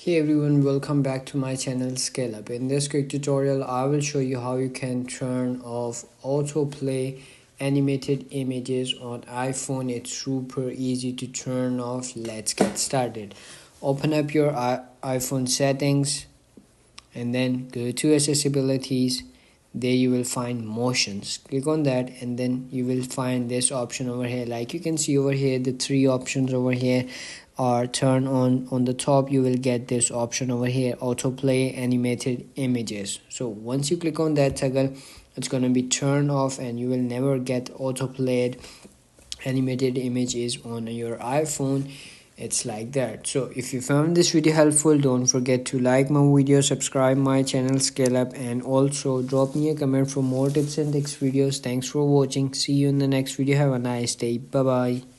Hey everyone, welcome back to my channel Scale Up. In this quick tutorial, I will show you how you can turn off autoplay animated images on iPhone. It's super easy to turn off. Let's get started. Open up your iPhone settings and then go to accessibilities. There you will find motions. Click on that and then you will find this option over here. Like you can see over here, the three options over here are turn on the top. You will get this option over here, autoplay animated images. So once you click on that toggle, it's going to be turned off and you will never get autoplayed animated images on your iPhone. It's like that. So if you found this video helpful, don't forget to like my video, subscribe my channel Scale Up, and also drop me a comment for more tips and tricks videos. Thanks for watching. See you in the next video. Have a nice day. Bye bye.